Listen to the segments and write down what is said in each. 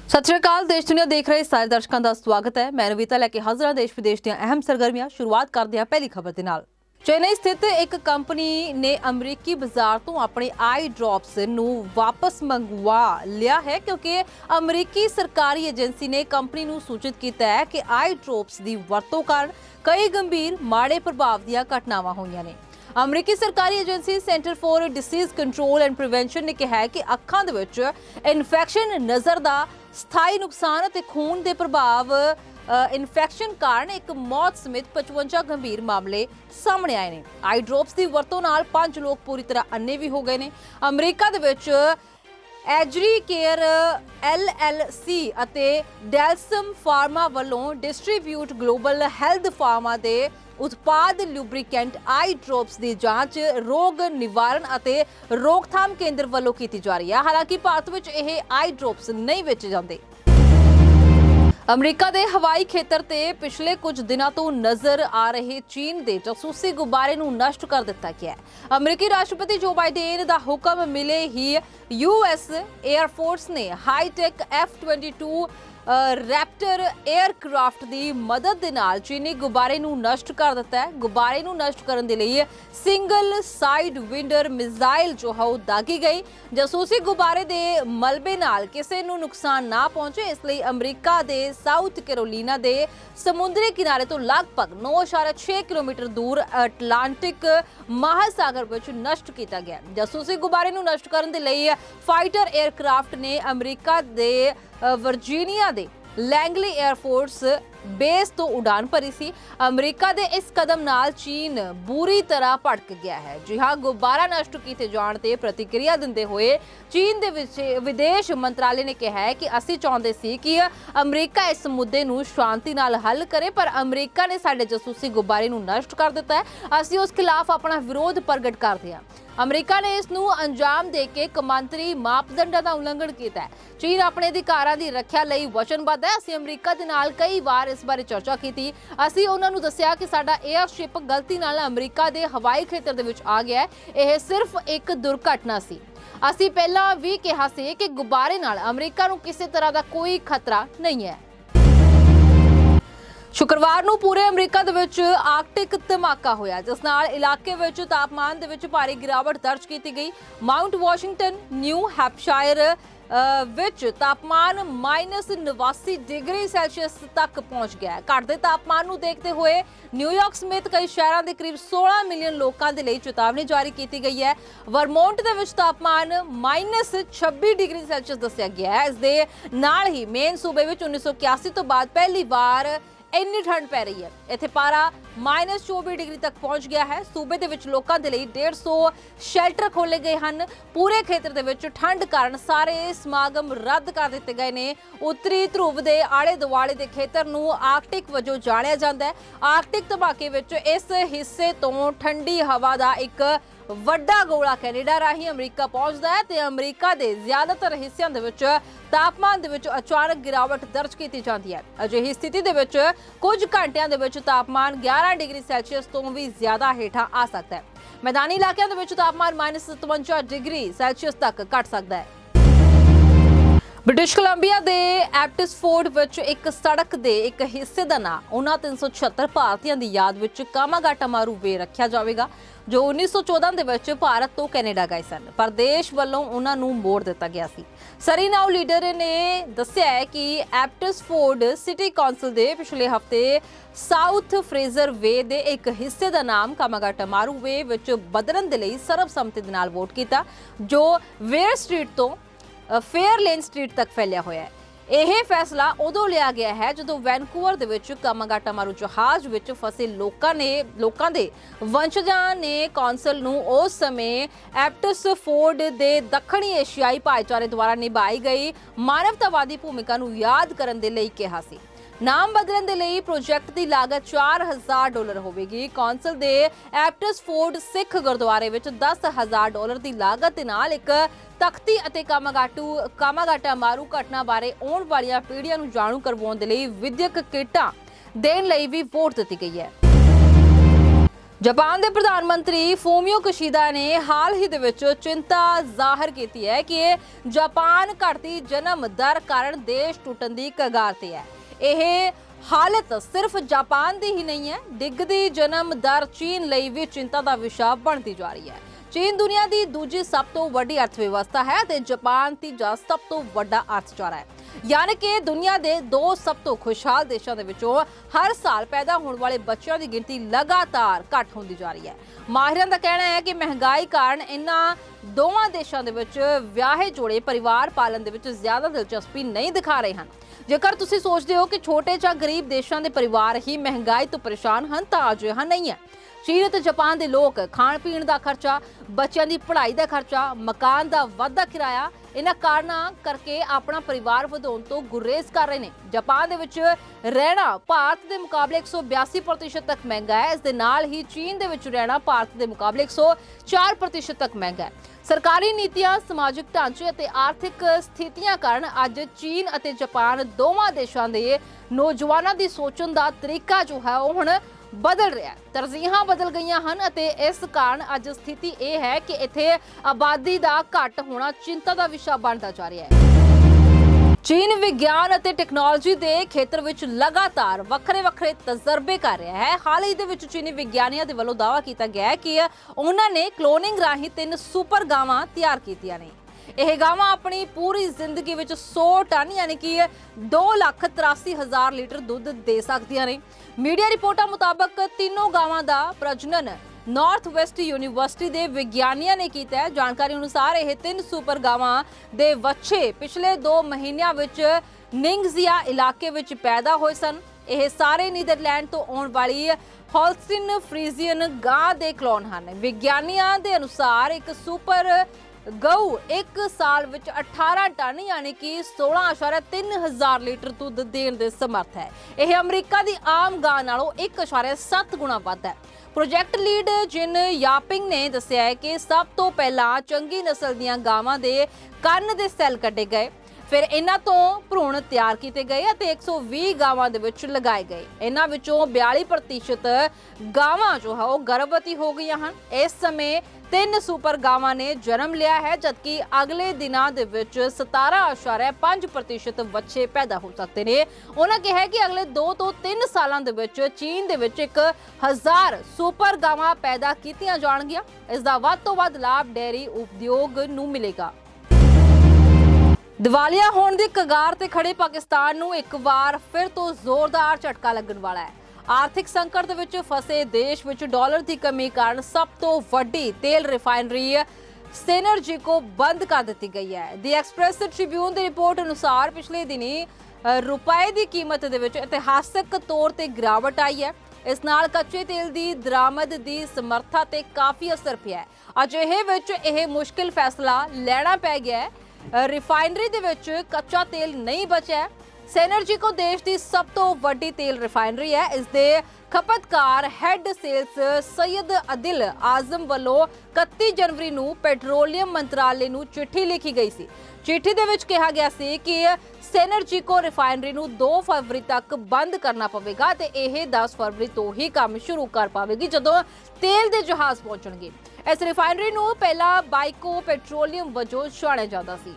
सत श्री अकाल। देश दुनिया देख रहे सारे दर्शकों का स्वागत है। मैं नवीता लैके हाजिर देश विदेश दी अहम सरगर्मियां। शुरुआत करते हैं पहली खबर के नाल। चेन्नई स्थित एक कंपनी ने अमरीकी बाजार तो अपने आई ड्रॉप्स नू वापस मंगवा लिया है, क्योंकि अमरीकी सरकारी एजेंसी ने कंपनी नू सूचित किया है कि आई ड्रॉप्स की वरतों कारण कई गंभीर माड़े प्रभाव दी घटनावां होईयां ने। अमरीकी सरकारी agency centre for disease control and prevention ने कहा है कि अखां दे विच इन्फेक्शन, नज़र दा स्थाई नुकसान ते खून के प्रभाव इन्फेक्शन कारण एक मौत समेत 55 गंभीर मामले सामने आए ने। आई ड्रॉप्स की वरतों नाल 5 लोग पूरी तरह अन्ने भी हो गए ने। अमरीका दे विच एजरी केयर LLC ਅਤੇ ਡੈਲਸਮ ਫਾਰਮਾ ਵੱਲੋਂ ਡਿਸਟ੍ਰੀਬਿਊਟ ਗਲੋਬਲ ਹੈਲਥ ਫਾਰਮਾ ਦੇ उत्पाद लुब्रिकेंट आई ड्रॉप्स की जांच रोग निवारण ਅਤੇ रोकथाम केंद्र ਵੱਲੋਂ की जा रही है। हालांकि भारत में यह आई ड्रॉप्स नहीं बेचे जाते। अमरीका के हवाई खेतर ते पिछले कुछ दिनों तो नजर आ रहे चीन के जासूसी गुब्बारे नूं नष्ट कर दिता गया है। अमरीकी राष्ट्रपति जो बाइडेन का हुक्म मिले ही US एयरफोर्स ने हाईटेक F-22 रैप्टर एयरक्राफ्ट की मदद दे नाल चीनी गुब्बारे नूं नष्ट कर दिता है। गुब्बारे नूं नष्ट करने के लिए सिंगल साइड विंडर मिसाइल जो है दागी गई। जासूसी गुब्बारे के मलबे नाल किसी नूं नुकसान ना पहुंचे, इसलिए अमरीका के साउथ कैरोलिना के समुद्री किनारे तो लगभग 9.6 किलोमीटर दूर अटलांटिक महासागर विच नष्ट किया गया। जासूसी गुब्बारे नूं नष्ट करने के लिए फाइटर एयरक्राफ्ट ने अमरीका के वर्जीनिया दे लैंगली एयरफोर्स बेस तो उड़ान भरी सी। अमरीका के इस कदम नाल चीन बुरी तरह भड़क गया है। जी हाँ, गुब्बारा नष्ट किए जाने ते प्रतिक्रिया दिंदे हुए चीन के विदेश मंत्रालय ने कहा है कि असीं चाहुंदे सी कि अमरीका इस मुद्दे नूं शांति नाल हल करे, पर अमरीका ने साडे जासूसी गुब्बारे नूं नष्ट कर दिता है। असीं उस खिलाफ अपना विरोध प्रगट करदे हां। अमरीका ने इस नूं अंजाम दे के कौमांतरी मापदंडां दा उल्लंघन किया है। चीन अपने अधिकारां दी रखिया लई वचनबद्ध है। असीं अमरीका दे नाल कई बार इस बारे चर्चा की। असीं उन्हां नूं दस्सिया कि साडा एयरशिप गलती नाल अमरीका दे हवाई खेतर दे विच आ गया है। यह सिर्फ एक दुर्घटना सी। असीं पहलां भी कहा सी कि गुब्बारे नाल अमरीका नूं किसी तरह का कोई खतरा नहीं है। शुक्रवार नूं पूरे अमरीका दे विच आर्कटिक धमाका होया, जिस नाल इलाके विच तापमान दे विच भारी गिरावट दर्ज की गई। माउंट वाशिंगटन, न्यू हैम्पशायर विच तापमान -89 डिग्री सेल्सियस तक पहुंच गया है। घटते तापमान नूं देखते हुए न्यूयॉर्क समेत कई शहरों के करीब 16 मिलियन लोगों के लिए चेतावनी जारी की गई है। वर्मोंट दे विच तापमान -26 डिग्री सेल्सियस दस्सिया गया है। इस दे नाल ही मेन सूबे विच 1981 तो बाद पहली बार इन्नी ठंड पै रही है। इत्थे पारा -24 डिग्री तक पहुंच गया है। सूबे दे विच लोकां दे लई 150 शेल्टर खोले गए हैं। पूरे खेतर दे विच ठंड कारण सारे समागम रद्द कर दिते गए ने। उत्तरी ध्रुव के आले दुआले के खेतर नूं आर्कटिक वजों जाणिया जांदा है। आर्कटिक धमाके विच इस हिस्से तो ठंडी हवा का एक वड्डा गोला कैनेडा राही अमरीका पहुंचता है ते अमरीका के ज्यादातर हिस्सों दे विच तापमान दे विच अचानक गिरावट दर्ज की जाती है। अजिही स्थिति दे विच कुछ घंटियां दे विच तापमान 11 डिग्री सेल्सियस तो भी ज्यादा हेठा आ सकता है। मैदानी इलाकों दे विच तापमान -57 डिग्री सेल्सियस तक घट सकता है। ब्रिटिश कोलंबिया के एब्बोट्सफोर्ड विच एक सड़क के एक हिस्से का नाम उन्हां 376 भारतीयों की याद में कामागाटामारू वे रखा जाएगा, जो 1914 दे विच भारत तो कैनेडा गए सन, पर देश वालों उन्हां नूं मोड़ दिता गया सी। सरीनाउ लीडर ने दस्सिया है कि एब्बोट्सफोर्ड सिटी कौंसल के पिछले हफ्ते साउथ फ्रेजर वे के एक हिस्से का नाम कामागाटामारू वे विच बदलण दे लई सर्वसम्मति दे नाल वोट किया, जो वेयर स्ट्रीट तो फेयर लेन स्ट्रीट तक फैलिया होया है। यह फैसला उदों लिया गया है जदों वैनकूवर दे विच कामागाटामारू जहाज विच फसे लोकां दे वंशजां ने कौंसल नूं उस समय एब्बोट्सफोर्ड दे दक्षिणी एशियाई भाईचारे द्वारा निभाई गई मानवतावादी भूमिका नूं याद करन दे लई कहा सी। नाम बदलने के लिए प्रोजेक्ट की लागत $4000 होगी। कौंसल के एब्बोट्सफोर्ड सिख गुरुद्वारे में $10,000 की लागत के नाल एक तख्ती ਅਤੇ कामागाटामारू घटना बारे आने वाली पीढ़ियां नूं जाणू करवाउण दे लई विद्यक किटां देण लई भी वोट दी गई है। ਜਾਪਾਨ ਦੇ ਪ੍ਰਧਾਨ ਮੰਤਰੀ ਫੂਮੀਓ ਕਿਸ਼ੀਦਾ ਨੇ ਹਾਲ ਹੀ ਦੇ ਵਿੱਚ ਚਿੰਤਾ ਜ਼ਾਹਰ ਕੀਤੀ ਹੈ ਕਿ ਜਾਪਾਨ ਘਟਦੀ ਜਨਮ ਦਰ ਕਾਰਨ ਦੇਸ਼ ਟੁੱਟਣ ਦੀ ਕਗਾਰ ਤੇ ਹੈ। ਇਹ ਹਾਲਤ ਸਿਰਫ ਜਾਪਾਨ ਦੀ ਹੀ ਨਹੀਂ ਹੈ, ਡਿੱਗਦੀ ਜਨਮ ਦਰ ਚੀਨ ਲਈ ਵੀ ਚਿੰਤਾ ਦਾ ਵਿਸ਼ਾ ਬਣਦੀ ਜਾ ਰਹੀ ਹੈ। ਚੀਨ ਦੁਨੀਆ ਦੀ ਦੂਜੀ ਸਭ ਤੋਂ ਵੱਡੀ ਅਰਥ ਵਿਵਸਥਾ ਹੈ ਤੇ ਜਾਪਾਨ ਤੀਜਾ ਸਭ ਤੋਂ ਵੱਡਾ ਅਰਥਚਾਰਾ ਹੈ। यानी कि दुनिया के दो सब तो खुशहाल देशों के विचों हर साल पैदा होने वाले बच्चों की गिनती लगातार घट होती जा रही है। माहिरां दा कहना है कि महंगाई कारण इन्हां दोवां देशों के विच विआहे जोड़े परिवार पालन दे विच ज़्यादा दिलचस्पी नहीं दिखा रहे हैं। जेकर तुसीं सोचदे हो कि छोटे ਜਾਂ गरीब देशों के परिवार ही महंगाई तो परेशान हैं तो अजिहा नहीं है। चीन ते जापान के लोग खाण पीण का खर्चा, बच्चों की पढ़ाई का खर्चा, मकान का वधदा किराया इन्हां कारणों करके अपना परिवार वधाउण तो गुरेज कर रहे हैं। जापान दे विच रहना भारत के मुकाबले 182% तक महंगा है। इस दे नाल ही चीन दे विच रहना भारत के मुकाबले 104% तक महंगा है। सरकारी नीतियां, समाजिक ढांचे और आर्थिक स्थितियां कारण अज चीन और जापान दोवां देशों के नौजवानों की सोचण का तरीका जो है वो हुण बदल रहा है। तरजीहां बदल गई हैं। इस कारण अज स्थिति यह है कि इत्थे आबादी का घट होना चिंता का विषय बनता जा रहा है। चीन विज्ञान और टैक्नोलॉजी के खेत्र में लगातार वक्रे वक्रे तजर्बे कर रहा है। हाल ही दे विच चीनी विग्यानियों के वलों दावा किया गया है कि उन्होंने क्लोनिंग राही 3 सुपर गावां तैयार कीतियां ने। यह गावां अपनी पूरी जिंदगी में 100 टन यानी कि 2,83,000 लीटर दुध दे सकदियां ने। मीडिया रिपोर्टां मुताबक तीनों गावां दा प्रजनन नॉर्थ वेस्ट यूनिवर्सिटी के विग्यानियों ने किया है। जानकारी अनुसार यह 3 सुपर गावां दे बच्चे पिछले 2 महीनों विच निंगजिया इलाके विच पैदा होए सन। यह सारे नीदरलैंड तो आने वाली होल्स्टीन फ्रीजियन गां दे क्लोन हैं। विग्यानियों के अनुसार एक सुपर गऊ एक साल विच 18 टन यानी कि 16.3000 लीटर दुध देने दे समर्थ है। यह अमरीका की आम गां नालों 1.7 गुणा वध है। प्रोजैक्ट लीड जिन यापिंग ने दस्सिया है कि सब तो पहला चंगी नस्ल दीआं गावां दे कंन दे सैल कड्ढे गए, फिर इन्हां तो भ्रूण तैयार किए गए ते 120 गावां दे विच लगाए गए। इन्हां विचों 42% गावां जो है वो गर्भवती हो गई हैं। इस समय 3 सुपर गावां ने जन्म लिया है, जबकि अगले दिनों दे विच 17.5% बच्चे पैदा हो सकते हैं। उन्होंने कहा है कि अगले 2 तो 3 सालों दे विच चीन दे विच 1000 सुपर गावां पैदा कीतियां जाणगियां। इसदा वध तों वध लाभ डेयरी उद्योग नूं मिलेगा। दिवालिया होने की कगार ते खड़े पाकिस्तान नूं एक बार फिर तो जोरदार झटका लगन वाला है। आर्थिक संकट दे विच फसे देश विच डॉलर की कमी कारण सब तो वड्डी तेल रिफाइनरी सेनर्जी को बंद कर दी गई है। दी एक्सप्रेस ट्रिब्यून की रिपोर्ट अनुसार पिछले दिनी रुपए की कीमत दे विच इतिहासक तौर पर गिरावट आई है। इस नाल कच्चे तेल की दरामद की समर्था ते काफ़ी असर पिया है। अजिहे विच यह मुश्किल फैसला लेना पै गया है। रिफाइनरी दे विच कच्चा तेल नहीं बचा है। सेनर्जी को देश की सब तो वड्डी तेल रिफाइनरी है। इस दे खपतकार हैड सेल्स सैयद अदिल आजम वालों 31 जनवरी नूं पेट्रोलियम मंत्रालय नूं चिट्ठी लिखी गई सी। चिट्ठी दे विच कहा गया सी कि सेनर्जी को रिफाइनरी नूं 2 फरवरी तक बंद करना पवेगा ते यह 10 फरवरी तो ही काम शुरू कर पावेगी जदों तेल दे जहाज़ पहुंचणगे। इस रिफाइनरी नूं पहला बाइको पेट्रोलियम वजों जाणिया जांदा सी।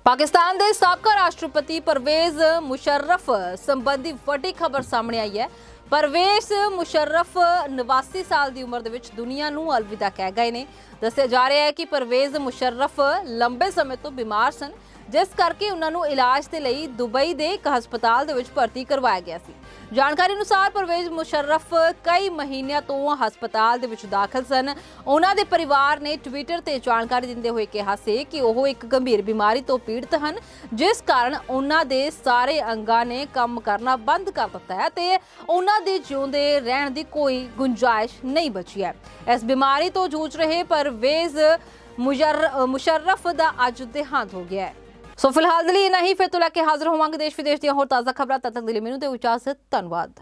पाकिस्तान के साबका राष्ट्रपति परवेज मुशर्रफ संबंधी वड्डी खबर सामने आई है। परवेज मुशर्रफ 89 साल की उम्र दे विच दुनिया नूं अलविदा कह गए ने। दस्सिया जा रहा है कि परवेज मुशर्रफ लंबे समय तो बीमार सन, जिस करके उन्होंने इलाज के लिए दुबई के एक हस्पताल दे विच भर्ती करवाया गया सी। जानकारी अनुसार परवेज मुशर्रफ कई महीनों तो हस्पताल दे विच दाखिल सन। उन्होंने परिवार ने ट्विटर ते जानकारी दिंदे हुए कहा सी कि वह एक गंभीर बीमारी तो पीड़ित हैं, जिस कारण उन्होंने सारे अंगां ने काम करना बंद कर दिता है ते उन्होंने जिउंदे रहण दी कोई गुंजाइश नहीं बची है। इस बीमारी तो जूझ रहे परवेज मुशर्रफ दा अज देहांत हो गया है। सो फिलहाल इन्ना ही, फिर तो लैके हाजिर होवांगे देश विदेश दी होर ताज़ा खबरां। तद तक दिली मैनूं ते इजाज़त, धन्नवाद।